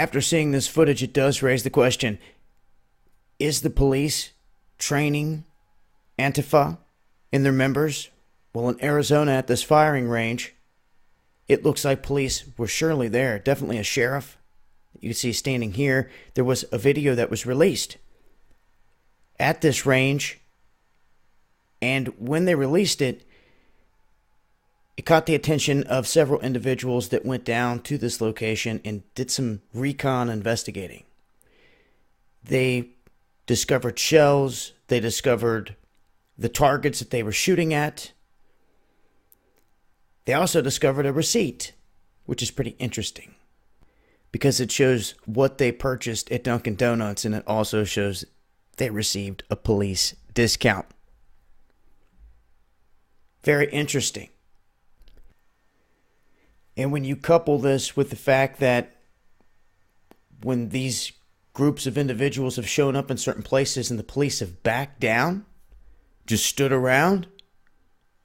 after seeing this footage, it does raise the question, is the police training Antifa and their members? Well, in Arizona at this firing range, it looks like police were surely there. Definitely a sheriff. You can see standing here. There was a video that was released at this range. And when they released it, it caught the attention of several individuals that went down to this location and did some recon investigating. They discovered shells. They discovered the targets that they were shooting at. They also discovered a receipt, which is pretty interesting because it shows what they purchased at Dunkin' Donuts, and it also shows they received a police discount. Very interesting. And when you couple this with the fact that when these groups of individuals have shown up in certain places and the police have backed down, just stood around,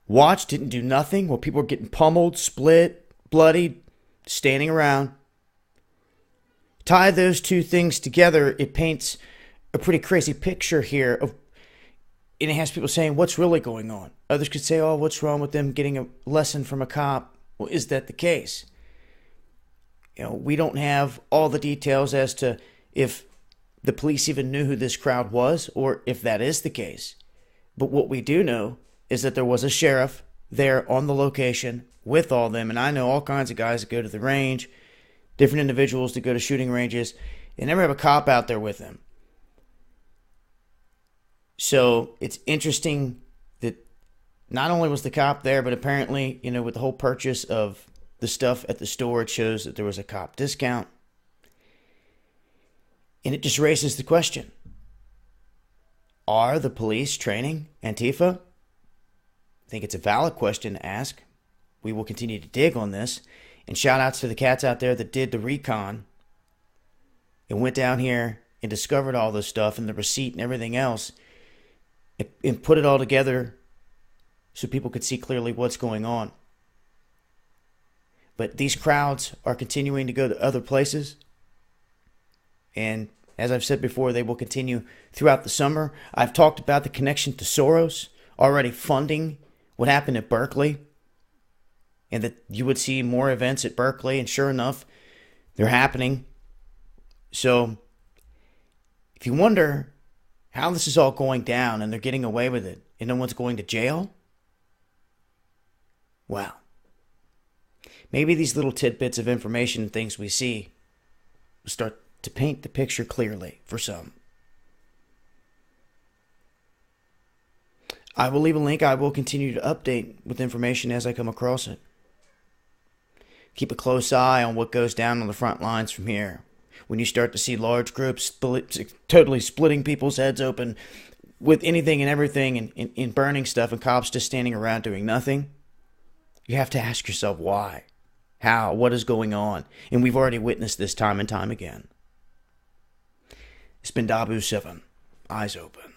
watched, didn't do nothing while people were getting pummeled, split, bloodied, standing around. Tie those two things together, it paints a pretty crazy picture here of, and it has people saying, what's really going on? Others could say, oh, what's wrong with them getting a lesson from a cop? Well, is that the case? We don't have all the details as to if the police even knew who this crowd was or if that is the case. But what we do know is that there was a sheriff there on the location with all them. And I know all kinds of guys that go to the range, different individuals that go to shooting ranges. They never have a cop out there with them. So it's interesting that not only was the cop there, but apparently, with the whole purchase of the stuff at the store, it shows that there was a cop discount. And it just raises the question, are the police training Antifa? I think it's a valid question to ask. We will continue to dig on this. And shout outs to the cats out there that did the recon and went down here and discovered all this stuff and the receipt and everything else and put it all together so people could see clearly what's going on. But these crowds are continuing to go to other places. And as I've said before, they will continue throughout the summer. I've talked about the connection to Soros already funding what happened at Berkeley, and that you would see more events at Berkeley, and sure enough, they're happening. So if you wonder how this is all going down and they're getting away with it and no one's going to jail, well, maybe these little tidbits of information and things we see will start to paint the picture clearly for some. I will leave a link. I will continue to update with information as I come across it. Keep a close eye on what goes down on the front lines from here. When you start to see large groups totally splitting people's heads open with anything and everything and burning stuff and cops just standing around doing nothing, you have to ask yourself why, how, what is going on. And we've already witnessed this time and time again. It's been Dabu 7. Eyes open.